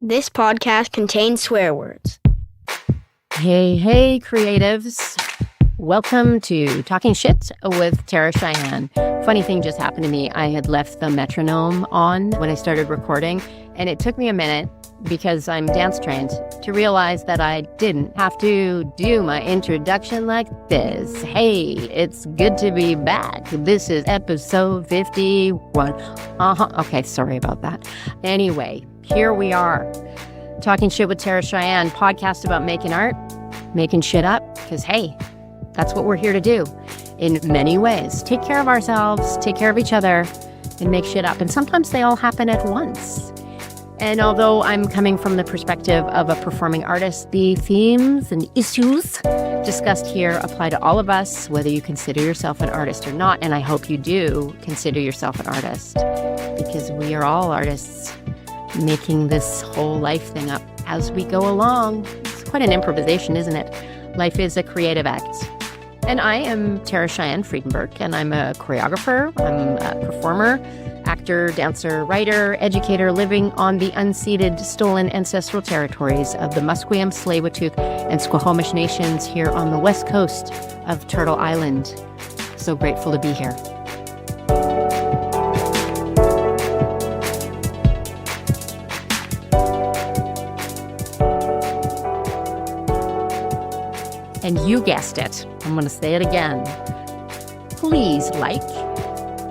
This podcast contains swear words. Hey, creatives. Welcome to Talking Shit with Cheyenne. Funny thing just happened to me. I had left the metronome on when I started recording, and it took me a minute, because I'm dance trained, to realize that I didn't have to do my introduction like this. Hey, it's good to be back. This is episode 51. Okay, sorry about that. Anyway, here we are. Talking Shit with Cheyenne, podcast about making art, making shit up, because hey, that's what we're here to do in many ways. Take care of ourselves, take care of each other, and make shit up. And sometimes they all happen at once. And although I'm coming from the perspective of a performing artist, the themes and issues discussed here apply to all of us, whether you consider yourself an artist or not. And I hope you do consider yourself an artist, because we are all artists making this whole life thing up as we go along. It's quite an improvisation, isn't it? Life is a creative act. And I am Cheyenne Friedenberg, and I'm a choreographer, I'm a performer, actor, dancer, writer, educator living on the unceded, stolen ancestral territories of the Musqueam, Tsleil-Waututh, and Squamish nations here on the west coast of Turtle Island. So grateful to be here. And you guessed it. I'm going to say it again. Please like,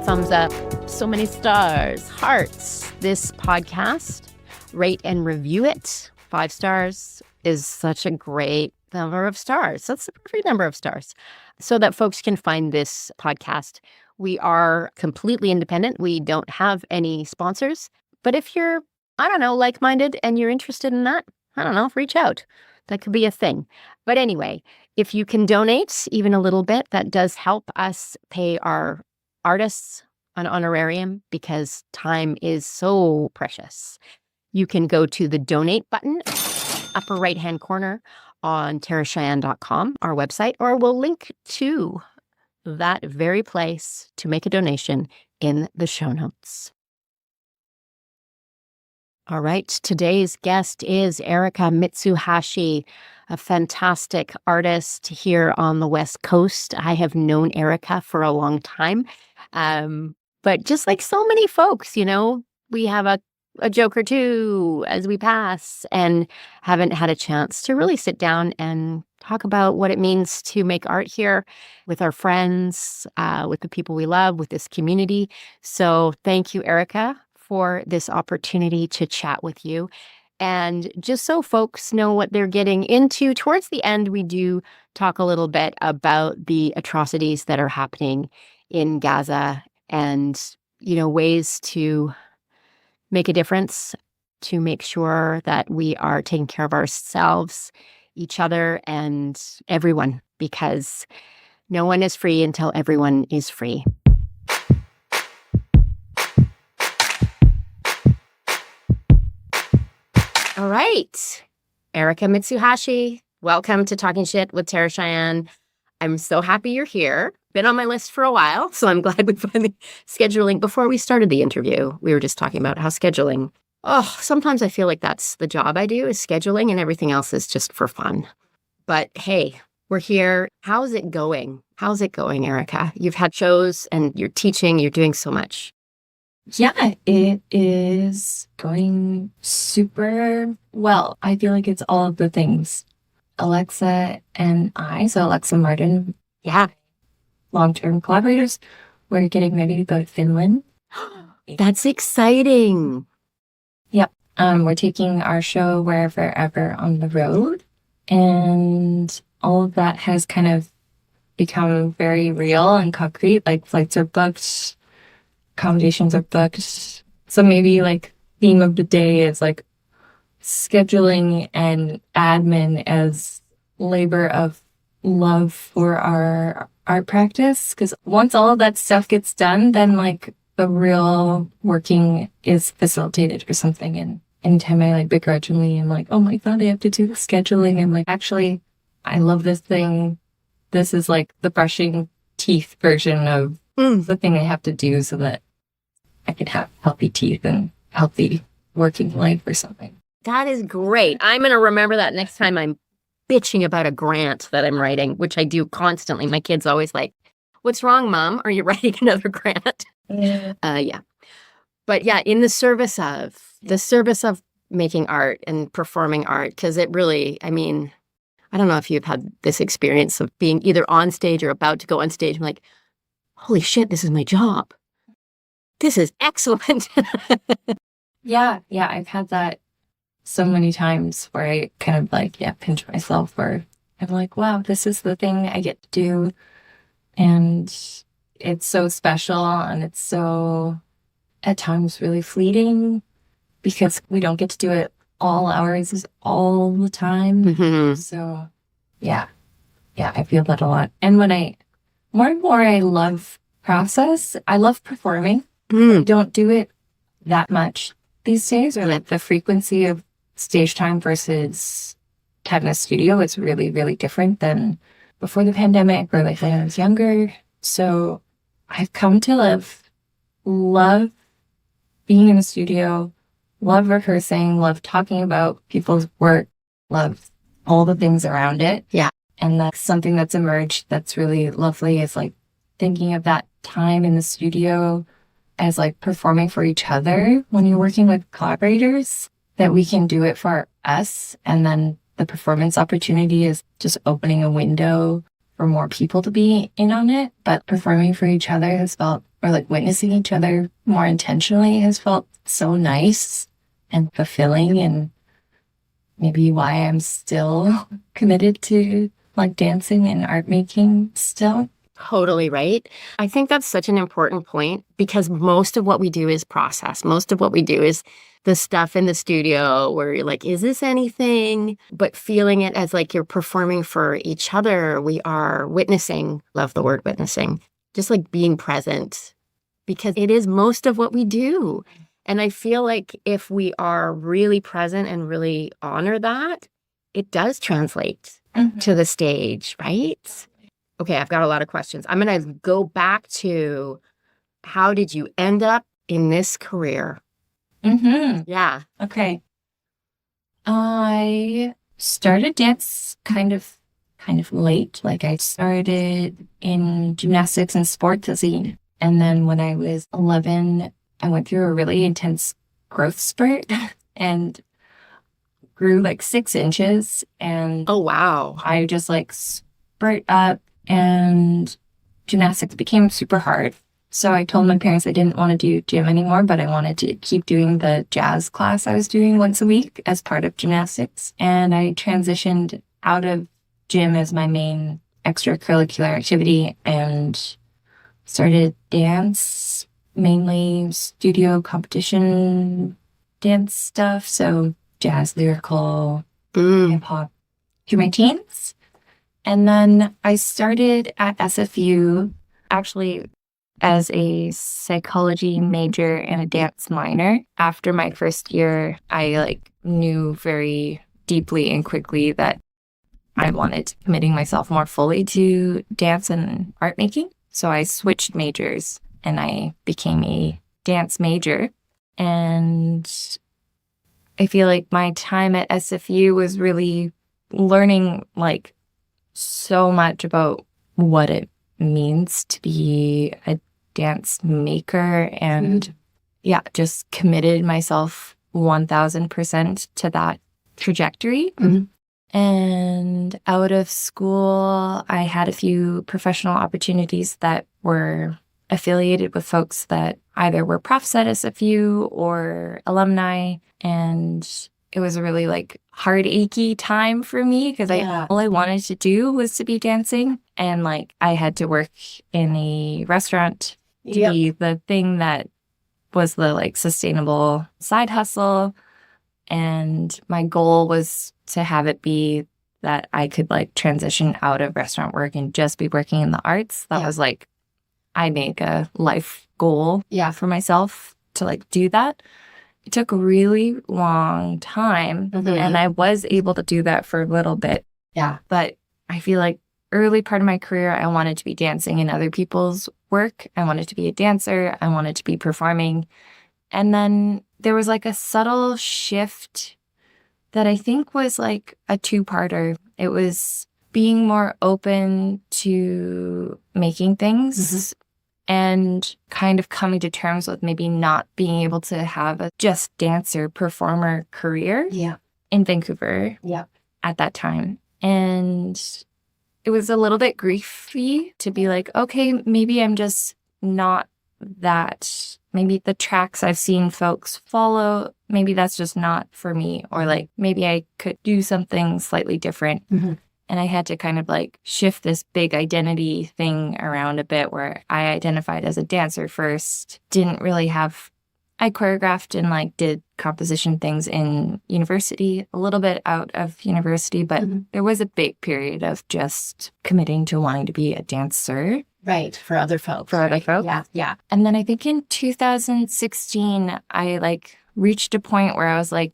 thumbs up, so many stars, hearts, this podcast. Rate and review it. 5 stars is such a great number of stars. That's the perfect number of stars so that folks can find this podcast. We are completely independent. We don't have any sponsors. But if you're, like-minded and you're interested in that, reach out. That could be a thing. But anyway, if you can donate even a little bit, that does help us pay our artists an honorarium, because time is so precious. You can go to the donate button, upper right-hand corner on terracheyenne.com, our website, or we'll link to that very place to make a donation in the show notes. All right, today's guest is Erika Mitsuhashi, a fantastic artist here on the West Coast. I have known Erika for a long time, but just like so many folks, we have a joke or two as we pass and haven't had a chance to really sit down and talk about what it means to make art here with our friends, with the people we love, with this community. So thank you, Erika, for this opportunity to chat with you. And just so folks know what they're getting into, towards the end, we do talk a little bit about the atrocities that are happening in Gaza and, ways to make a difference, to make sure that we are taking care of ourselves, each other, and everyone, because no one is free until everyone is free. All right, Erika Mitsuhashi, welcome to Talking Shit with Cheyenne. I'm so happy you're here. Been on my list for a while, so I'm glad we finally scheduling. Before we started the interview, we were just talking about how scheduling, sometimes I feel like that's the job I do, is scheduling, and everything else is just for fun. But hey, we're here. How's it going? Erika? You've had shows and you're teaching, you're doing so much. Yeah, it is going super well. I feel like it's all of the things. Alexa and I, so Alexa Martin, long-term collaborators, we're getting ready to go to Finland. That's exciting. Yep. We're taking our show Wherever Ever on the road, and all of that has kind of become very real and concrete. Like, flights are booked, accommodations are booked. So maybe theme of the day is scheduling and admin as labor of love for our art practice. Because once all of that stuff gets done, then the real working is facilitated or something. And anytime I begrudgingly am oh my God, I have to do the scheduling. I'm actually, I love this thing. This is the brushing teeth version of the thing I have to do so that I could have healthy teeth and healthy working life or something. That is great. I'm going to remember that next time I'm bitching about a grant that I'm writing, which I do constantly. My kid's always like, "What's wrong, Mom? Are you writing another grant?" Yeah. But yeah, in the service of making art and performing art, because it really, I mean, I don't know if you've had this experience of being either on stage or about to go on stage. I'm like, holy shit, this is my job. This is excellent. Yeah, I've had that so many times where I kind of like, pinch myself, where I'm like, wow, this is the thing I get to do. And it's so special, and it's so, at times, really fleeting, because we don't get to do it all hours all the time. Mm-hmm. So, yeah, I feel that a lot. And when more and more I love process, I love performing. I don't do it that much these days, or like the frequency of stage time versus time in the studio is really, really different than before the pandemic or like when I was younger. So I've come to love being in the studio, love rehearsing, love talking about people's work, love all the things around it. Yeah. And that's something that's emerged that's really lovely, is like thinking of that time in the studio as like performing for each other when you're working with collaborators, that we can do it for us. And then the performance opportunity is just opening a window for more people to be in on it. But performing for each other has felt, or like witnessing each other more intentionally, has felt so nice and fulfilling, and maybe why I'm still committed to like dancing and art making still. Totally right. I think that's such an important point, because most of what we do is process. Most of what we do is the stuff in the studio where you're like, is this anything? But feeling it as like you're performing for each other. We are witnessing, love the word witnessing, just like being present, because it is most of what we do. And I feel like if we are really present and really honor that, it does translate to the stage, right? Okay, I've got a lot of questions. I'm going to go back to, how did you end up in this career? Yeah. Okay. I started dance kind of late. Like I started in gymnastics and sports as and then when I was 11, I went through a really intense growth spurt and grew like 6 inches. And oh, wow. I just like spurt up, and gymnastics became super hard. So I told my parents I didn't want to do gym anymore, but I wanted to keep doing the jazz class I was doing once a week as part of gymnastics. And I transitioned out of gym as my main extracurricular activity and started dance, mainly studio competition dance stuff. So jazz, lyrical, hip hop through my teens. And then I started at SFU, actually as a psychology major and a dance minor. After my first year, I knew very deeply and quickly that I wanted committing myself more fully to dance and art making. So I switched majors and I became a dance major. And I feel like my time at SFU was really learning so much about what it means to be a dance maker, and just committed myself 1000% to that trajectory. And out of school, I had a few professional opportunities that were affiliated with folks that either were profs at SFU or alumni, and it was a really hard, achy time for me because all I wanted to do was to be dancing. And I had to work in a restaurant to be the thing that was the sustainable side hustle. And my goal was to have it be that I could transition out of restaurant work and just be working in the arts. That was I make a life goal for myself to do that. It took a really long time, and I was able to do that for a little bit. Yeah. But I feel early part of my career, I wanted to be dancing in other people's work. I wanted to be a dancer. I wanted to be performing. And then there was a subtle shift that I think was like a two-parter. It was being more open to making things and kind of coming to terms with maybe not being able to have a just dancer performer career in Vancouver at that time. And it was a little bit griefy to be like, okay, maybe I'm just not that. Maybe the tracks I've seen folks follow, maybe that's just not for me. Or like maybe I could do something slightly different. And I had to kind of like shift this big identity thing around a bit where I identified as a dancer first, didn't really have, I choreographed and like did composition things in university, a little bit out of university, but there was a big period of just committing to wanting to be a dancer. Right. For other folks. For other folks. Yeah. And then I think in 2016, I like reached a point where I was like,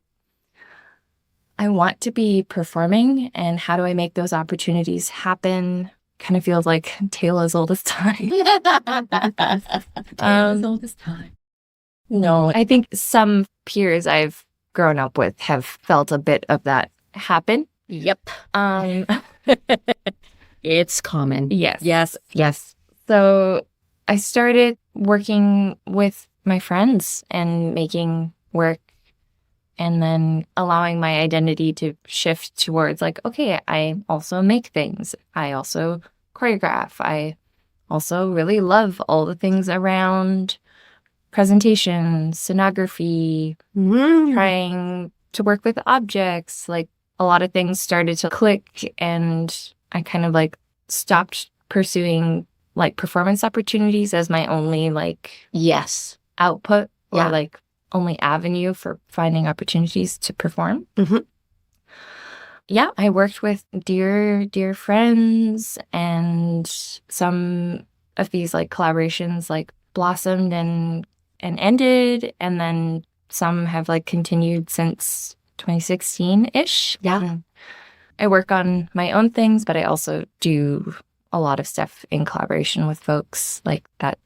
I want to be performing, and how do I make those opportunities happen? Kind of feels like tale as old as time. Tale as old as time. No, I think some peers I've grown up with have felt a bit of that happen. Yep. It's common. Yes. So I started working with my friends and making work, and then allowing my identity to shift towards like, okay, I also make things. I also choreograph. I also really love all the things around presentation, scenography, trying to work with objects. Like a lot of things started to click, and I kind of like stopped pursuing like performance opportunities as my only like output or like only avenue for finding opportunities to perform. Yeah, I worked with dear friends, and some of these like collaborations like blossomed and ended, and then some have like continued since 2016-ish. Yeah. I work on my own things, but I also do a lot of stuff in collaboration with folks like that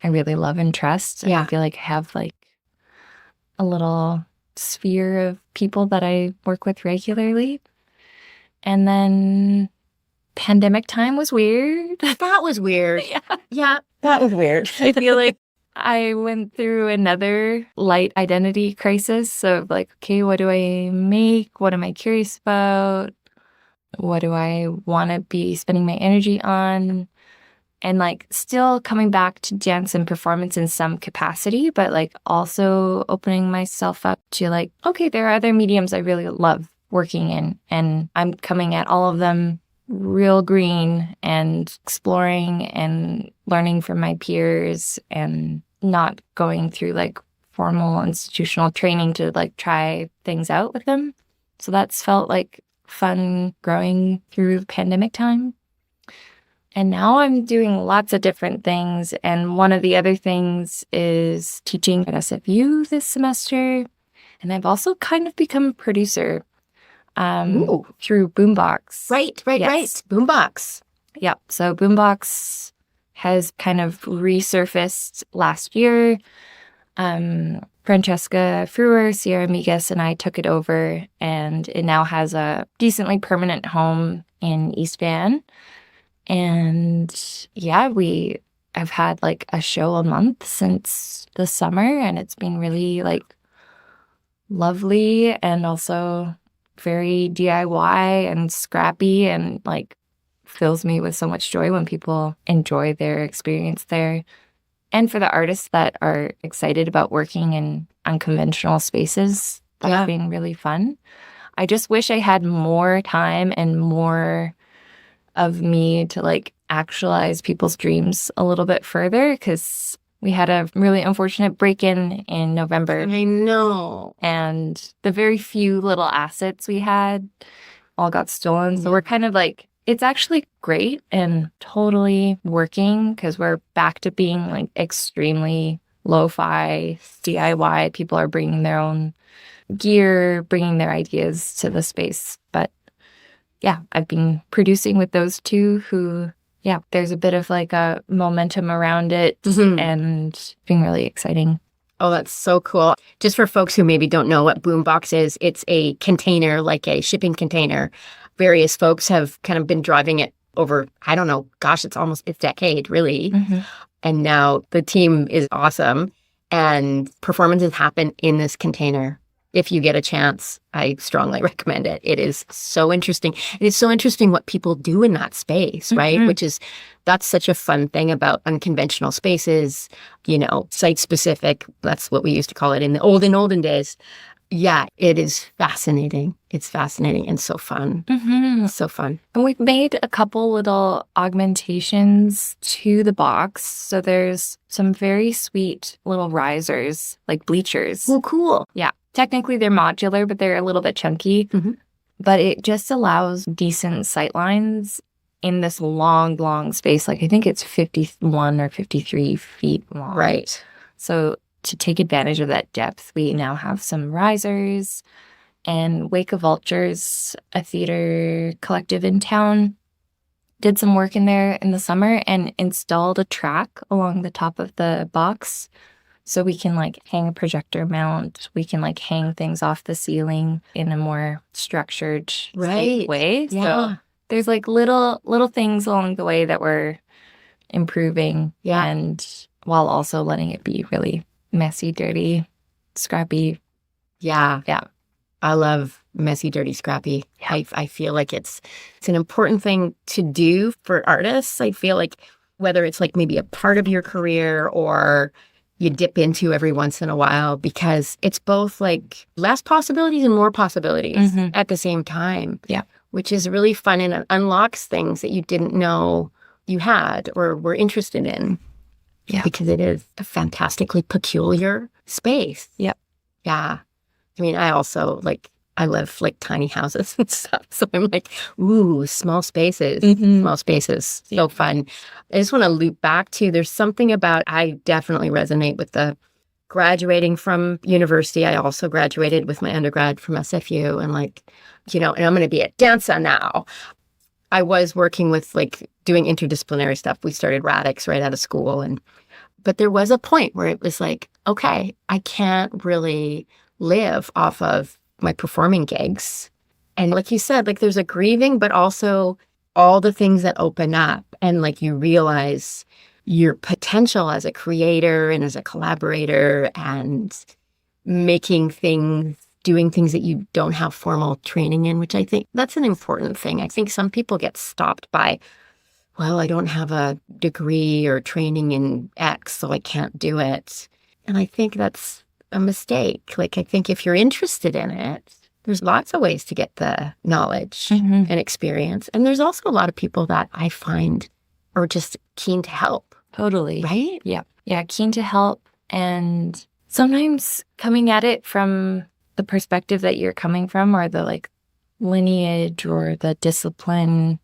I really love and trust. And I feel like I have like a little sphere of people that I work with regularly. And then pandemic time was weird. That was weird. Yeah. That was weird. I feel like I went through another light identity crisis of like, okay, what do I make? What am I curious about? What do I want to be spending my energy on? And like still coming back to dance and performance in some capacity, but like also opening myself up to like, okay, there are other mediums I really love working in, and I'm coming at all of them real green and exploring and learning from my peers, and not going through like formal institutional training to like try things out with them. So that's felt like fun growing through pandemic time. And now I'm doing lots of different things. And one of the other things is teaching at SFU this semester. And I've also kind of become a producer through Boombox. Right. Boombox. Yep. So Boombox has kind of resurfaced last year. Francesca Frewer, Sierra Migas, and I took it over, and it now has a decently permanent home in East Van. And yeah, we have had like a show a month since the summer, and it's been really like lovely and also very DIY and scrappy, and like fills me with so much joy when people enjoy their experience there. And for the artists that are excited about working in unconventional spaces, that's been really fun. I just wish I had more time and more of me to like actualize people's dreams a little bit further, because we had a really unfortunate break-in in November. I know. And the very few little assets we had all got stolen. So we're kind of like, it's actually great and totally working, because we're back to being like extremely lo-fi, DIY. People are bringing their own gear, bringing their ideas to the space. But yeah, I've been producing with those two who, there's a bit of like a momentum around it, and it's been really exciting. Oh, that's so cool. Just for folks who maybe don't know what boombox is, it's a container, like a shipping container. Various folks have kind of been driving it over, I don't know, gosh, it's almost a decade, really. Mm-hmm. And now the team is awesome. And performances happen in this container. If you get a chance, I strongly recommend it. It is so interesting. It is so interesting what people do in that space, right? Mm-hmm. That's such a fun thing about unconventional spaces, site specific. That's what we used to call it in the olden days. Yeah, it is fascinating. It's fascinating and so fun. Mm-hmm. So fun. And we've made a couple little augmentations to the box. So there's some very sweet little risers, like bleachers. Oh, cool. Yeah. Technically, they're modular, but they're a little bit chunky. Mm-hmm. But it just allows decent sight lines in this long, long space. Like, I think it's 51 or 53 feet long. Right. So to take advantage of that depth, we now have some risers. And Wake of Vultures, a theater collective in town, did some work in there in the summer and installed a track along the top of the box. So we can hang a projector mount. We can hang things off the ceiling in a more structured safe way. Yeah. So there's little things along the way that we're improving. Yeah. And while also letting it be really messy, dirty, scrappy. Yeah. Yeah. I love messy, dirty, scrappy. Yeah. I feel like it's an important thing to do for artists. I feel like whether it's maybe a part of your career or you dip into every once in a while, because it's both less possibilities and more possibilities at the same time. Yeah. Which is really fun, and it unlocks things that you didn't know you had or were interested in. Yeah. Because it is a fantastically peculiar space. Yep. Yeah. I mean, I also I love tiny houses and stuff. So I'm ooh, small spaces. Mm-hmm. Small spaces. So fun. I just want to loop back to, there's something about, I definitely resonate with the graduating from university. I also graduated with my undergrad from SFU and and I'm going to be at Danse now. I was working with doing interdisciplinary stuff. We started Radix right out of school. But there was a point where it was okay, I can't really live off of my performing gigs. And like you said, there's a grieving, but also all the things that open up and you realize your potential as a creator and as a collaborator and making things, doing things that you don't have formal training in, which I think that's an important thing. I think some people get stopped by, well, I don't have a degree or training in X, so I can't do it. And I think that's a mistake. I think if you're interested in it, there's lots of ways to get the knowledge and experience. And there's also a lot of people that I find are just keen to help. Totally. Right? Yeah. Yeah. Keen to help. And sometimes coming at it from the perspective that you're coming from, or the lineage or the discipline,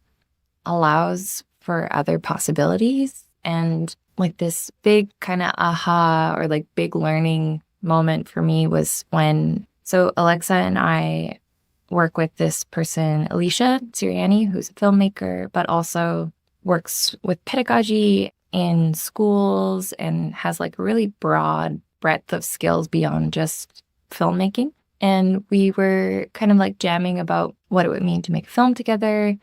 allows for other possibilities. And this big kind of aha or big learning moment for me was when, so Alexa and I work with this person, Alicia Siriani, who's a filmmaker, but also works with pedagogy in schools and has a really broad breadth of skills beyond just filmmaking. And we were kind of jamming about what it would mean to make a film together.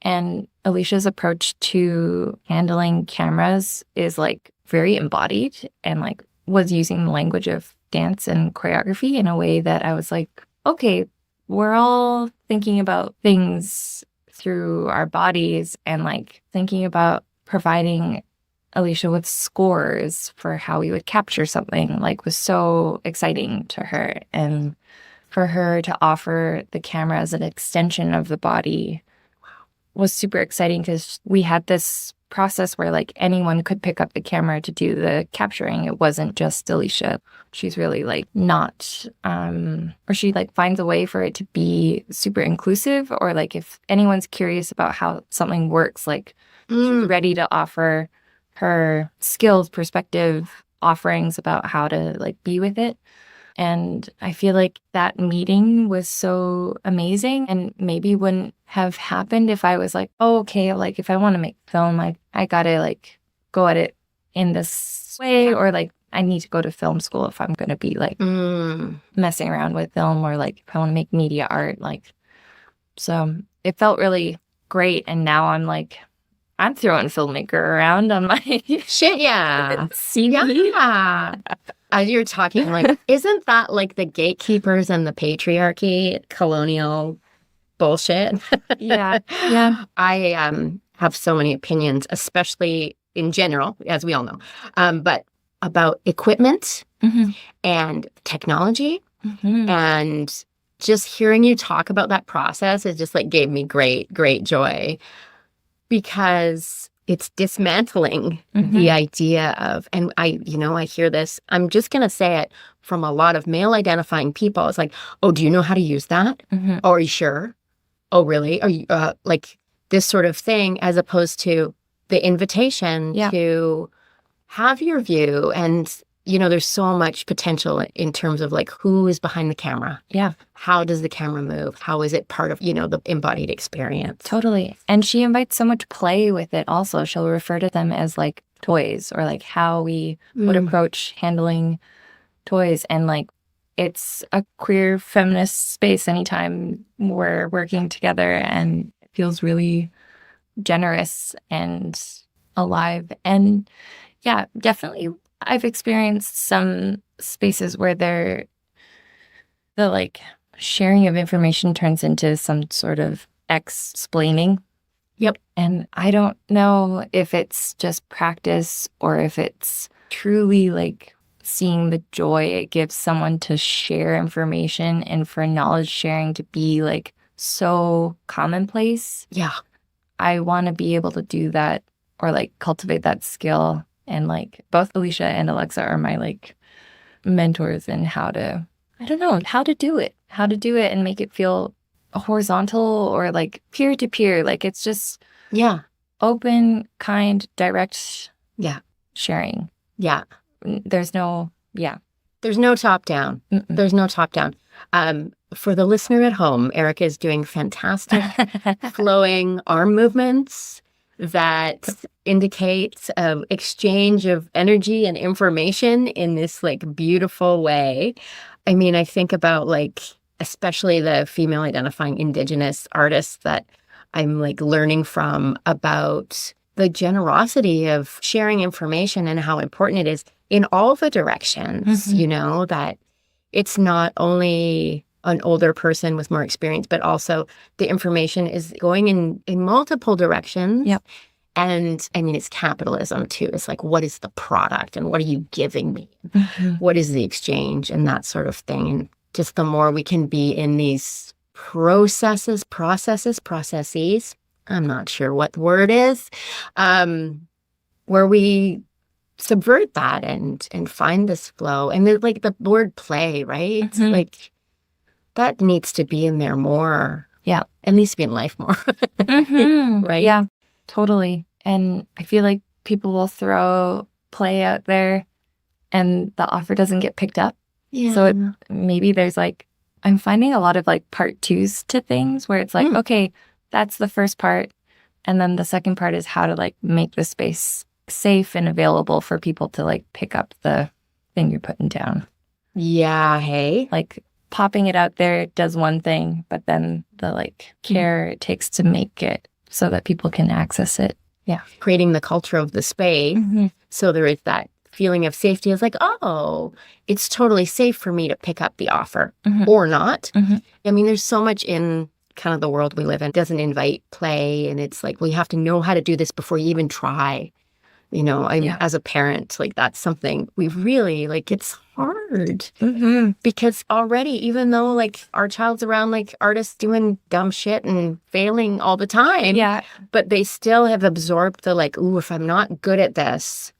And Alicia's approach to handling cameras is very embodied and was using the language of dance and choreography in a way that I was okay, we're all thinking about things through our bodies and thinking about providing Alicia with scores for how we would capture something was so exciting to her. And for her to offer the camera as an extension of the body was super exciting, because we had this process where anyone could pick up the camera to do the capturing. It wasn't just Alicia. She's really not, or she finds a way for it to be super inclusive, or if anyone's curious about how something works, she's ready to offer her skills, perspective, offerings about how to be with it. And I feel that meeting was so amazing, and maybe wouldn't have happened if I was oh, okay, if I want to make film, I gotta go at it in this way, or I need to go to film school if I'm going to be like messing around with film, or like if I want to make media art. Like, so it felt really great. And now I'm throwing filmmaker around on my Shit, yeah. CV. Yeah. As you're talking, like, isn't that like the gatekeepers and the patriarchy, colonial bullshit? Yeah. Yeah. I have so many opinions, especially in general, as we all know, but about equipment and technology. And just hearing you talk about that process, it just like gave me great, great joy, because it's dismantling the idea of, and I hear this, I'm just going to say it from a lot of male identifying people. It's like, oh, do you know how to use that? Oh, are you sure? Oh, really? Are you like this sort of thing, as opposed to the invitation to have your view. And, there's so much potential in terms of like, who is behind the camera? Yeah. How does the camera move? How is it part of, the embodied experience? Totally. And she invites so much play with it also. She'll refer to them as like toys, or like how we would approach handling toys. And like, it's a queer feminist space anytime we're working together, and it feels really generous and alive. And yeah, definitely I've experienced some spaces where the like sharing of information turns into some sort of explaining. Yep. And I don't know if it's just practice or if it's truly like seeing the joy it gives someone to share information, and for knowledge sharing to be like so commonplace. Yeah. I want to be able to do that, or like cultivate that skill. And like both Alicia and Alexa are my like mentors in how to do it and make it feel horizontal or like peer to peer. Like it's just open, kind, direct sharing. Yeah. There's no top down. There's no top down. For the listener at home, Erika is doing fantastic flowing arm movements that indicates exchange of energy and information in this like beautiful way. I mean, I think about like, especially the female identifying Indigenous artists that I'm like learning from, about the generosity of sharing information and how important it is in all the directions, that it's not only an older person with more experience, but also the information is going in multiple directions. Yep. And I mean, it's capitalism too. It's like, what is the product and what are you giving me? What is the exchange and that sort of thing? And just the more we can be in these processes, I'm not sure what the word is, where we subvert that and find this flow. And like the word play, right? Like that needs to be in there more. Yeah. It needs to be in life more. Right? Yeah, totally. And I feel like people will throw play out there and the offer doesn't get picked up. Yeah. So maybe there's like, I'm finding a lot of like part twos to things where it's like, okay, that's the first part. And then the second part is how to like make the space safe and available for people to like pick up the thing you're putting down. Yeah. Hey. Like popping it out there does one thing, but then the like care it takes to make it so that people can access it. Yeah. Creating the culture of the space. So there is that feeling of safety. It's like, oh, it's totally safe for me to pick up the offer or not. I mean, there's so much in kind of the world we live in. It doesn't invite play. And it's like, well, you have to know how to do this before you even try. As a parent, like that's something we really like, it's hard because already, even though like our child's around like artists doing dumb shit and failing all the time, but they still have absorbed the like, ooh, if I'm not good at this,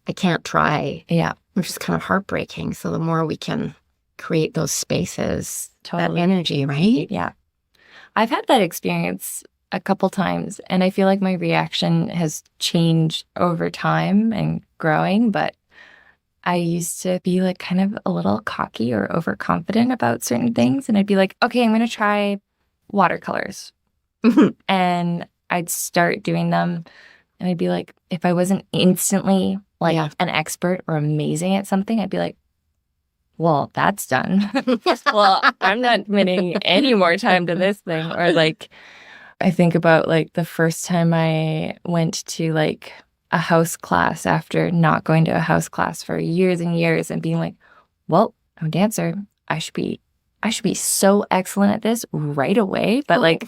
I can't try. Yeah. Which is kind of heartbreaking. So the more we can create those spaces, that energy, right? Yeah. I've had that experience a couple times, and I feel like my reaction has changed over time and growing, but I used to be like kind of a little cocky or overconfident about certain things, and I'd be like, okay, I'm going to try watercolors. And I'd start doing them, and I'd be like, if I wasn't instantly like Yeah. an expert or amazing at something, I'd be like, well, that's done. Well, I'm not committing any more time to this thing. Or like, I think about like the first time I went to like a house class after not going to a house class for years and years and being like, well, I'm a dancer. I should be so excellent at this right away. But like,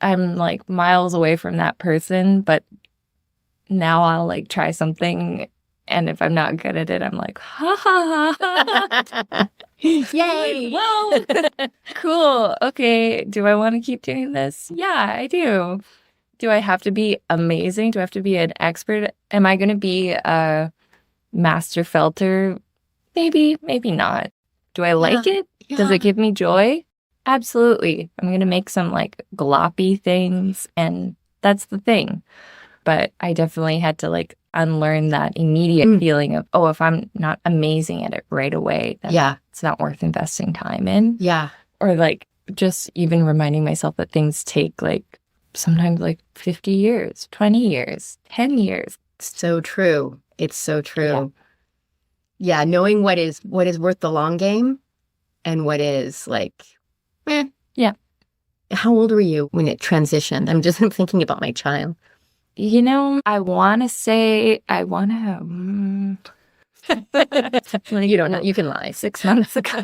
I'm like miles away from that person. But now I'll like try something. And if I'm not good at it, I'm like, ha ha ha. Yay! Whoa! Cool. Okay. Do I want to keep doing this? Yeah, I do. Do I have to be amazing? Do I have to be an expert? Am I going to be a master felter? Maybe, maybe not. Do I like it? Does it give me joy? Absolutely. I'm going to make some like gloppy things, and that's the thing. But I definitely had to like unlearn that immediate feeling of, oh, if I'm not amazing at it right away, then it's not worth investing time in. Yeah. Or like just even reminding myself that things take like sometimes like 50 years, 20 years, 10 years. So true. It's so true. Yeah, knowing what is worth the long game and what is like, Yeah. How old were you when it transitioned? I'm thinking about my child. You know, I want to say, like, You don't know. You can lie. 6 months ago.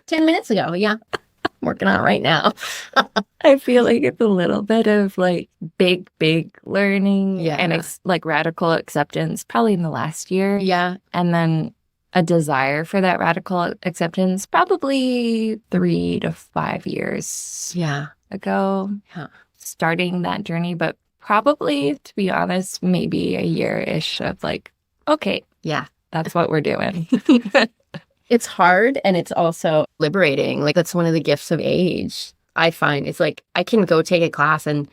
10 minutes ago. Yeah. I'm working on it right now. I feel like it's a little bit of like big learning Yeah. and it's like radical acceptance probably in the last year. Yeah. And then a desire for that radical acceptance probably 3 to 5 years ago. Yeah. Starting that journey, but probably, to be honest, maybe a year-ish of like, okay, that's what we're doing. It's hard and it's also liberating. Like that's one of the gifts of age. I find it's like I can go take a class and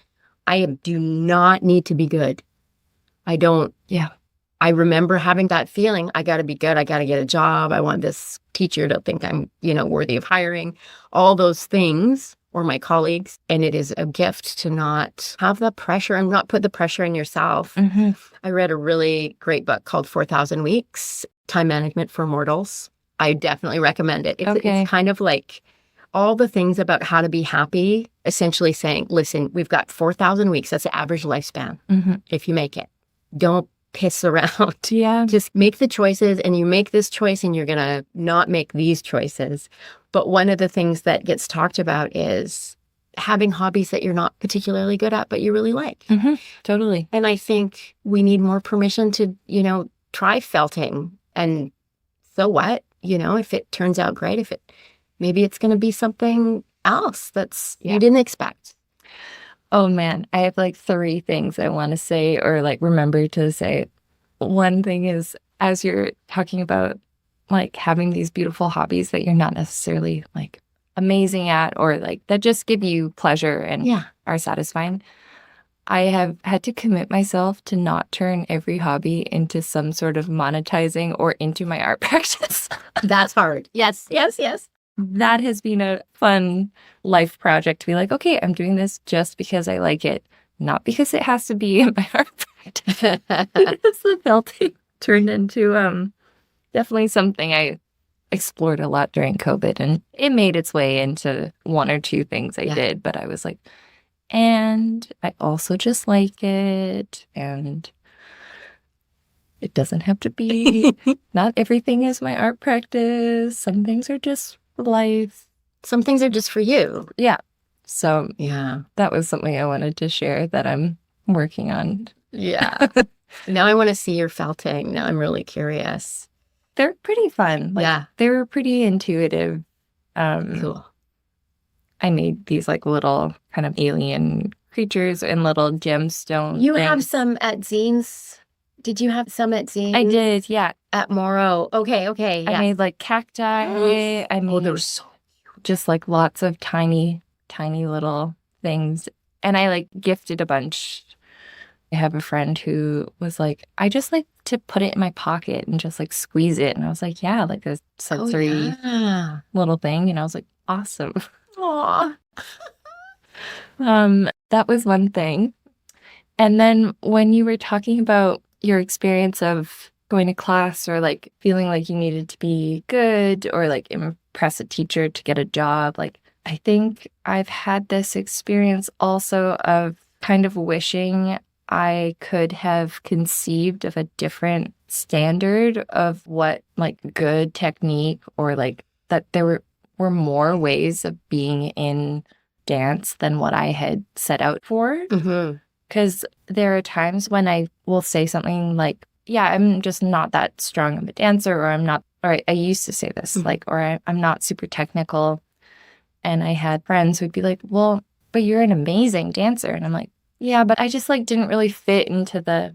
I do not need to be good. I don't. Yeah. I remember having that feeling. I got to be good. I got to get a job. I want this teacher to think I'm, worthy of hiring. All those things, or my colleagues. And it is a gift to not have the pressure and not put the pressure on yourself. Mm-hmm. I read a really great book called 4,000 Weeks, Time Management for Mortals. I definitely recommend it. It's kind of like all the things about how to be happy, essentially saying, listen, we've got 4,000 weeks. That's the average lifespan. Mm-hmm. If you make it, don't piss around. Yeah. Just make the choices, and you make this choice and you're going to not make these choices. But one of the things that gets talked about is having hobbies that you're not particularly good at, but you really like. Mm-hmm. Totally. And I think we need more permission to, try felting. And so what? If it turns out great, maybe it's going to be something else that's you didn't expect. Oh man, I have like 3 things I want to say or like remember to say. One thing is, as you're talking about like having these beautiful hobbies that you're not necessarily like amazing at or like that just give you pleasure and are satisfying. I have had to commit myself to not turn every hobby into some sort of monetizing or into my art practice. That's hard. Yes. That has been a fun life project to be like, okay, I'm doing this just because I like it, not because it has to be in my art practice. It's the felting turned into definitely something I explored a lot during COVID, and it made its way into 1 or 2 things I did, but I was like, and I also just like it, and it doesn't have to be, not everything is my art practice. Some things are just life. Some things are just for you. Yeah. So yeah, that was something I wanted to share that I'm working on. Yeah. Now I want to see your felting. Now I'm really curious. They're pretty fun. They were pretty intuitive. Cool. I made these like little kind of alien creatures and little gemstone You things. have some at Ziyian's. Did you have some at Ziyian's? I did, yeah. At Morrow. Okay. Yeah. I made like cacti. I made they were so just like lots of tiny little things. And I like gifted a bunch. I have a friend who was like, I just like to put it in my pocket and just like squeeze it. And I was like, yeah, like a sensory little thing. And I was like, awesome. Aw. That was one thing. And then when you were talking about your experience of going to class or like feeling like you needed to be good or like impress a teacher to get a job. Like, I think I've had this experience also of kind of wishing I could have conceived of a different standard of what like good technique, or like that there were more ways of being in dance than what I had set out for. Because there are times when I will say something like, yeah, I'm just not that strong of a dancer, or I used to say this, like, or I'm not super technical. And I had friends who'd be like, well, but you're an amazing dancer. And I'm like, yeah, but I just like didn't really fit into the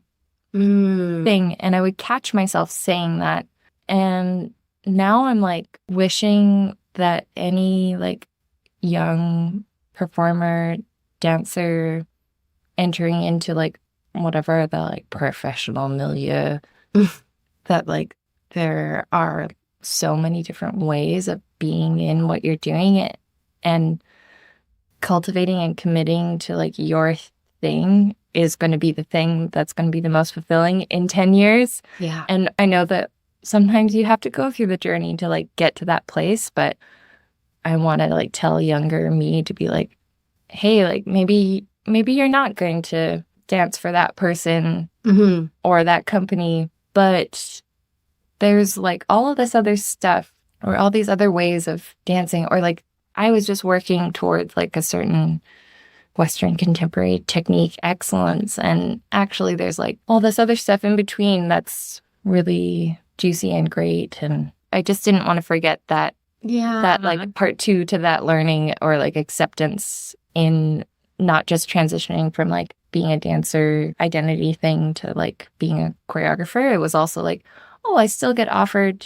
thing. And I would catch myself saying that. And now I'm like wishing that any like young performer, dancer entering into like whatever the like professional milieu, that like there are so many different ways of being in what you're doing it, and cultivating and committing to like your thing is going to be the thing that's going to be the most fulfilling in 10 years. Yeah. And I know that sometimes you have to go through the journey to like get to that place, but I want to like tell younger me to be like, hey, like maybe you're not going to dance for that person or that company, but there's like all of this other stuff or all these other ways of dancing, or like I was just working towards like a certain Western contemporary technique excellence, and actually there's like all this other stuff in between that's really juicy and great. And I just didn't want to forget that that like part 2 to that learning, or like acceptance in not just transitioning from like being a dancer identity thing to like being a choreographer. It was also like, oh, I still get offered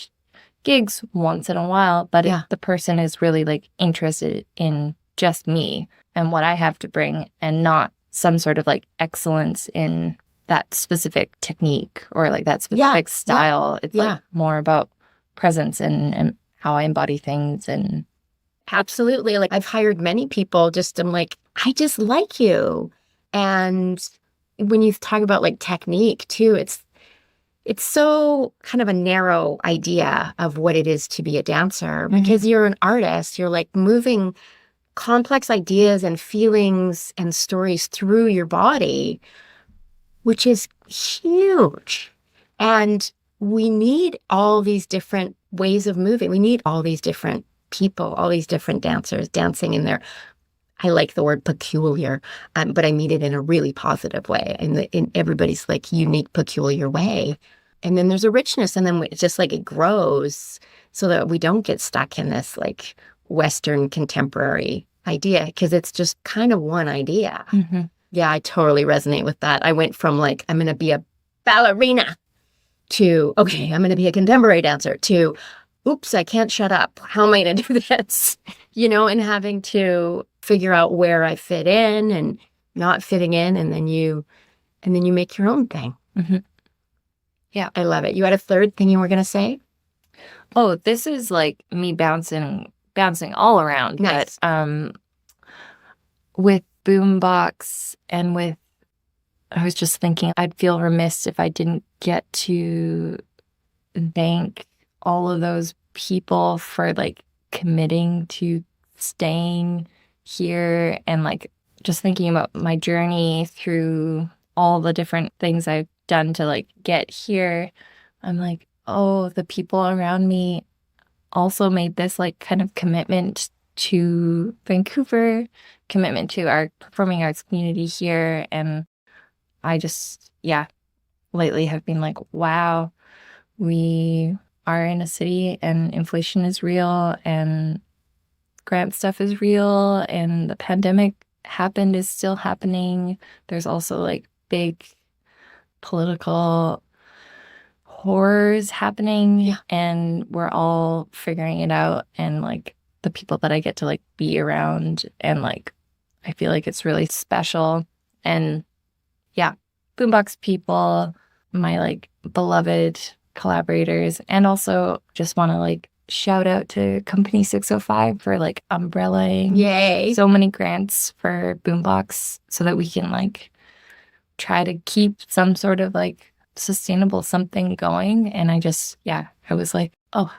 gigs once in a while, but if the person is really like interested in just me and what I have to bring, and not some sort of like excellence in that specific technique or like that specific style. It's like more about presence and how I embody things. And absolutely. Like I've hired many people, I'm like, I just like you. And when you talk about like technique too, it's so kind of a narrow idea of what it is to be a dancer, because you're an artist. You're like moving complex ideas and feelings and stories through your body, which is huge. And we need all these different ways of moving. We need all these different people, all these different dancers dancing in their, I like the word peculiar, but I mean it in a really positive way, in everybody's like unique, peculiar way. And then there's a richness, and then it's just like it grows so that we don't get stuck in this like Western contemporary idea, because it's just kind of one idea. Yeah, I totally resonate with that. I went from like, I'm going to be a ballerina to, okay, I'm going to be a contemporary dancer to, oops, I can't shut up. How am I going to do this? And having to figure out where I fit in and not fitting in. And then you make your own thing. Yeah, I love it. You had a third thing you were going to say? Oh, this is like me bouncing all around. Nice. But with boombox and with, I was just thinking I'd feel remiss if I didn't get to thank all of those people for like committing to staying here, and like just thinking about my journey through all the different things I've done to like get here. I'm like, oh, the people around me also made this like kind of commitment to Vancouver, commitment to our performing arts community here. And I just, lately have been like, wow, we are in a city and inflation is real and grant stuff is real, and the pandemic happened, is still happening. There's also like big political horrors happening, and we're all figuring it out. And like the people that I get to like be around, and like I feel like it's really special. And boombox people, my like beloved collaborators, and also just want to like shout out to Company 605 for like umbrellaing so many grants for boombox so that we can like try to keep some sort of like sustainable something going. And I was like, oh,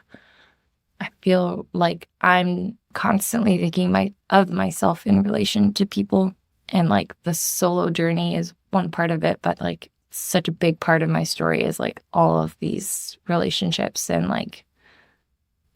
I feel like I'm constantly thinking of myself in relation to people. And like the solo journey is one part of it, but like such a big part of my story is like all of these relationships and like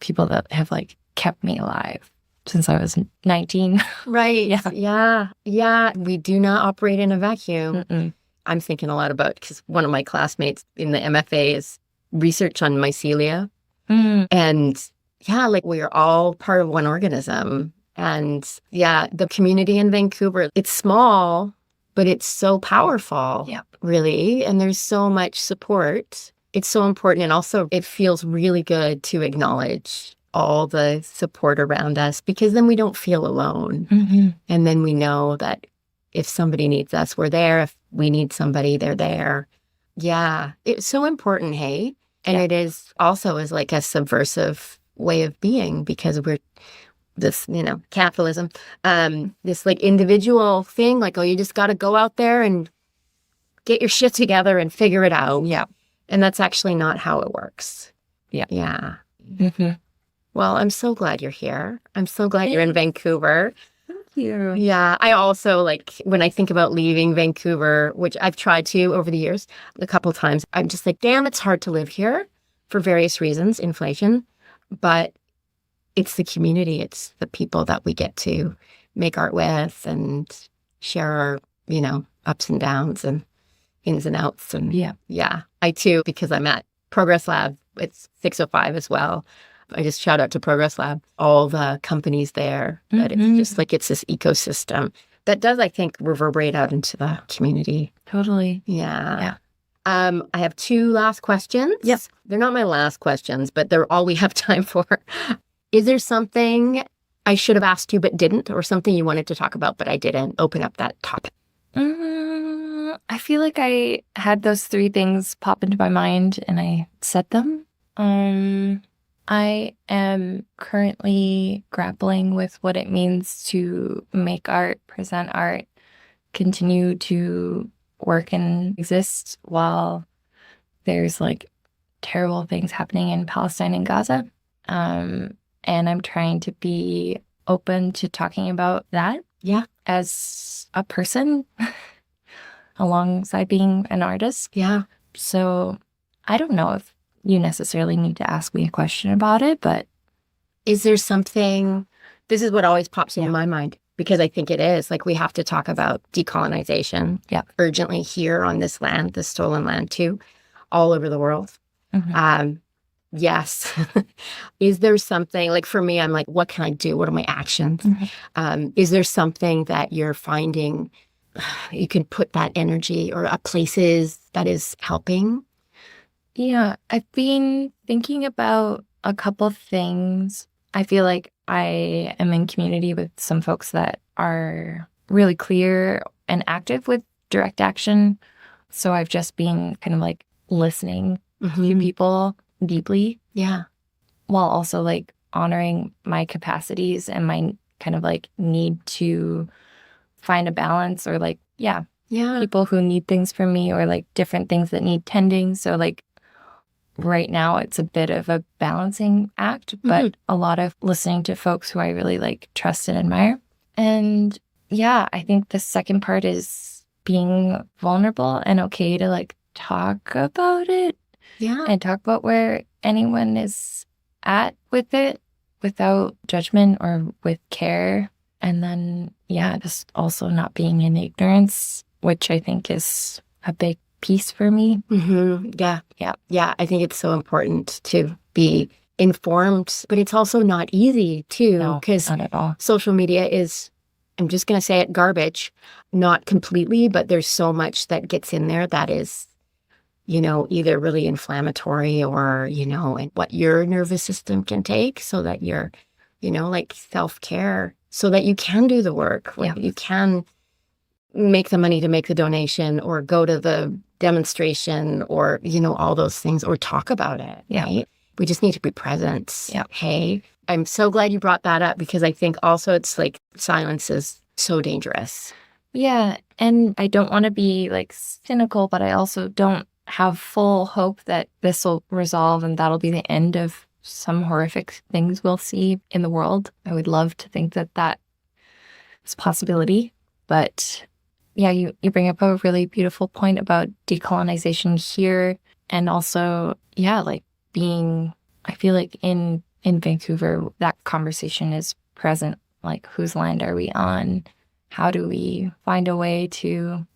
people that have like kept me alive since I was 19. Right. Yeah. Yeah. We do not operate in a vacuum. Mm-mm. I'm thinking a lot about, because one of my classmates in the MFA is research on mycelia. And yeah, like we are all part of one organism. And yeah, the community in Vancouver, it's small, but it's so powerful, really. And there's so much support. It's so important. And also it feels really good to acknowledge all the support around us, because then we don't feel alone. Mm-hmm. And then we know that if somebody needs us, we're there. If we need somebody, they're there. Yeah, it's so important, hey? And it is also is like a subversive way of being, because we're this, capitalism, this like individual thing, like, oh, you just got to go out there and get your shit together and figure it out. Yeah. And that's actually not how it works. Yeah. Yeah. Mm-hmm. Well, I'm so glad you're here. I'm so glad you're in Vancouver. Thank you. Yeah. I also, like, when I think about leaving Vancouver, which I've tried to over the years a couple times, I'm just like, damn, it's hard to live here for various reasons, inflation. But it's the community. It's the people that we get to make art with and share our, ups and downs and ins and outs. And yeah, I too, because I'm at Progress Lab. It's 605 as well. I just shout out to Progress Lab, all the companies there. That it's just like it's this ecosystem that does, I think, reverberate out into the community. Totally. Yeah. I have two last questions. Yes. They're not my last questions, but they're all we have time for. Is there something I should have asked you but didn't, or something you wanted to talk about but I didn't? Open up that topic. I feel like I had those three things pop into my mind and I said them. I am currently grappling with what it means to make art, present art, continue to work and exist while there's like terrible things happening in Palestine and Gaza. And I'm trying to be open to talking about that. Yeah. As a person alongside being an artist. Yeah. So I don't know if you necessarily need to ask me a question about it, but is there something, this is what always pops into my mind, because I think it is, like, we have to talk about decolonization urgently here on this land, this stolen land too, all over the world. Mm-hmm. Yes. Is there something, like for me, I'm like, what can I do? What are my actions? Mm-hmm. Is there something that you're finding you can put that energy or places that is helping? Yeah, I've been thinking about a couple of things. I feel like I am in community with some folks that are really clear and active with direct action. So I've just been kind of like listening to people deeply. Yeah. While also like honoring my capacities and my kind of like need to find a balance, or like, people who need things from me, or like different things that need tending. So like right now it's a bit of a balancing act, but a lot of listening to folks who I really like trust and admire. And yeah, I think the second part is being vulnerable and okay to like talk about it. Yeah. And talk about where anyone is at with it without judgment or with care. And then, just also not being in ignorance, which I think is a big piece for me. Mm-hmm. Yeah. I think it's so important to be informed, but it's also not easy too, because not at all. Social media is, I'm just going to say it, garbage. Not completely, but there's so much that gets in there that is, either really inflammatory or, and what your nervous system can take, so that you're, like self-care, so that you can do the work. You can make the money to make the donation, or go to the demonstration, or, all those things, or talk about it. Yeah. Right? We just need to be present. Yeah. Hey, I'm so glad you brought that up, because I think also it's like silence is so dangerous. Yeah. And I don't want to be like cynical, but I also don't have full hope that this will resolve and that'll be the end of some horrific things we'll see in the world. I would love to think that that is a possibility. But yeah, you bring up a really beautiful point about decolonization here. And also, yeah, like being, I feel like in Vancouver, that conversation is present. Like, whose land are we on? How do we find a way to,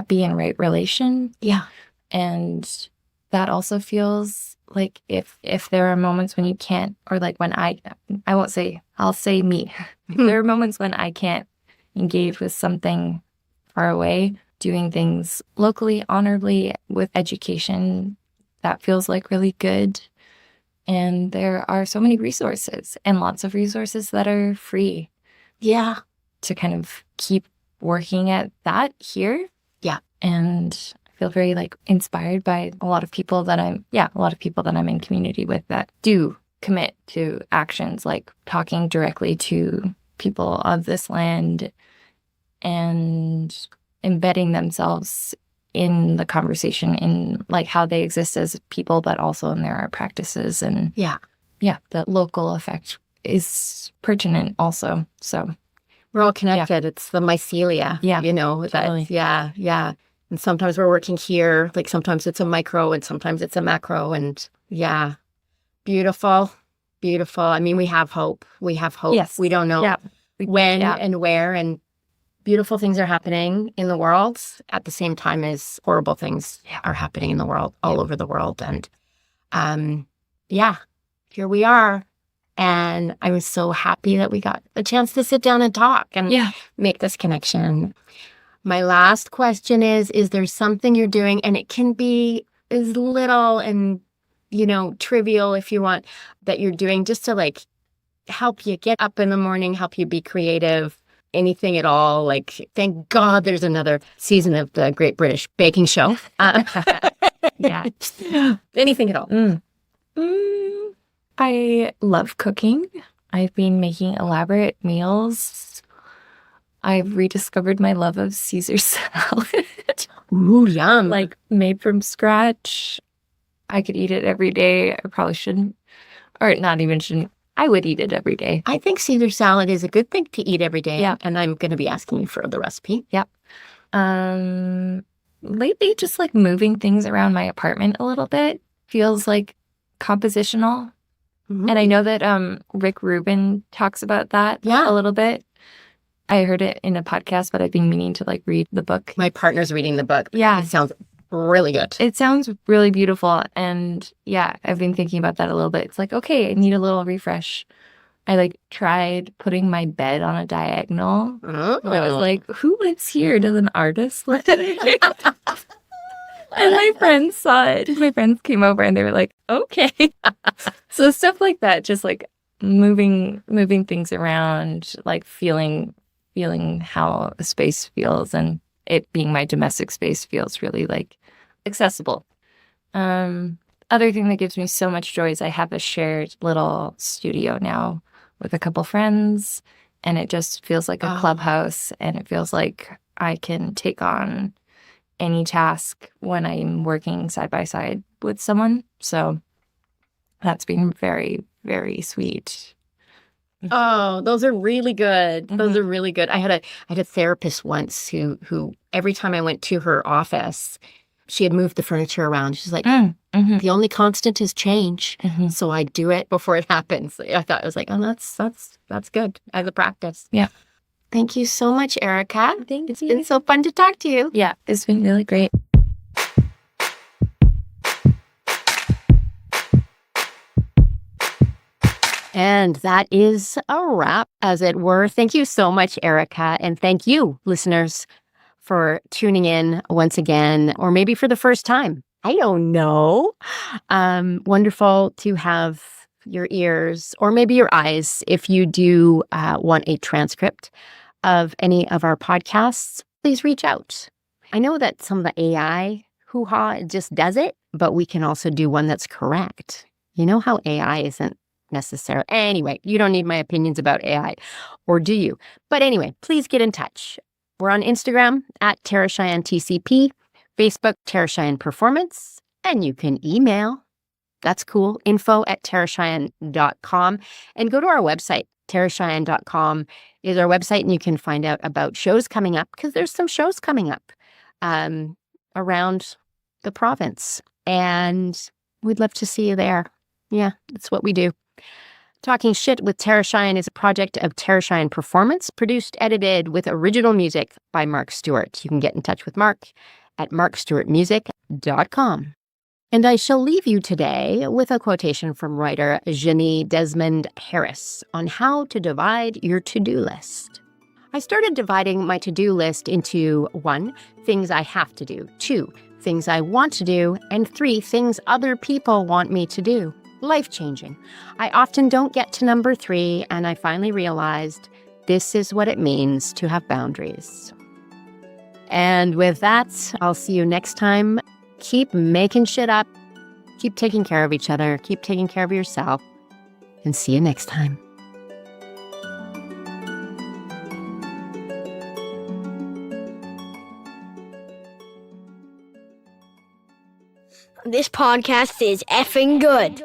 be in right relation? Yeah. And that also feels like if there are moments when you can't, or like when I'll say me. If there are moments when I can't engage with something far away, doing things locally, honorably, with education, that feels like really good. And there are so many resources and lots of resources that are free. Yeah. To kind of keep working at that here. Yeah. And I feel very like inspired by a lot of people that I'm in community with that do commit to actions like talking directly to people of this land and embedding themselves in the conversation, in like how they exist as people, but also in their art practices. And the local effect is pertinent also. So we're all connected. It's the mycelia, totally. And sometimes we're working here, like sometimes it's a micro and sometimes it's a macro. And beautiful. I mean, we have hope. Yes. We don't know when and where, and beautiful things are happening in the world at the same time as horrible things are happening in the world, all over the world. And here we are. And I was so happy that we got a chance to sit down and talk and make this connection. My last question is there something you're doing, and it can be as little and, trivial if you want, that you're doing just to like help you get up in the morning, help you be creative, anything at all? Like, thank God there's another season of the Great British Baking Show. Anything at all. I love cooking. I've been making elaborate meals. I've rediscovered my love of Caesar salad. Ooh, yum. Like, made from scratch. I could eat it every day. I probably shouldn't. Or not even shouldn't. I would eat it every day. I think Caesar salad is a good thing to eat every day. Yeah. And I'm going to be asking you for the recipe. Yep. Lately, just like moving things around my apartment a little bit feels like compositional. Mm-hmm. And I know that Rick Rubin talks about that a little bit. I heard it in a podcast, but I've been meaning to like read the book. My partner's reading the book. Yeah. It sounds really good. It sounds really beautiful. And I've been thinking about that a little bit. It's like, okay, I need a little refresh. I like tried putting my bed on a diagonal. Oh. I was like, who lives here? Does an artist live here? And my friends saw it. My friends came over and they were like, okay. So stuff like that, just like moving things around, like feeling how a space feels, and it being my domestic space feels really like accessible. Other thing that gives me so much joy is I have a shared little studio now with a couple friends, and it just feels like a clubhouse, and it feels like I can take on any task when I'm working side by side with someone. So that's been very, very sweet. Oh, those are really good. Mm-hmm. Those are really good. I had a therapist once who every time I went to her office, she had moved the furniture around. She's like, the only constant is change. Mm-hmm. So I do it before it happens. I thought, I was like, oh, that's good as a practice. Yeah. Thank you so much, Erika. It's been so fun to talk to you. Yeah, it's been really great. And that is a wrap, as it were. Thank you so much, Erika. And thank you, listeners, for tuning in once again, or maybe for the first time. I don't know. Wonderful to have your ears, or maybe your eyes, if you do want a transcript of any of our podcasts. Please reach out. I know that some of the AI hoo-ha just does it, but we can also do one that's correct. You know how AI isn't necessarily... Anyway, you don't need my opinions about AI, or do you? But anyway, please get in touch. We're on Instagram at TerraCheyenneTCP, Facebook, Tara Cheyenne Performance, and you can email. That's cool. info@taracheyenne.com. And go to our website. taracheyenne.com is our website, and you can find out about shows coming up, because there's some shows coming up around the province. And we'd love to see you there. Yeah, that's what we do. Talking Shit with Tara Cheyenne is a project of Tara Cheyenne Performance, produced, edited with original music by Mark Stewart. You can get in touch with Mark at markstewartmusic.com. And I shall leave you today with a quotation from writer Jeannie Desmond Harris on how to divide your to-do list. I started dividing my to-do list into 1, things I have to do, 2, things I want to do, and 3, things other people want me to do. Life-changing. I often don't get to number 3, and I finally realized this is what it means to have boundaries. And with that, I'll see you next time. Keep making shit up. Keep taking care of each other. Keep taking care of yourself. And see you next time. This podcast is effing good.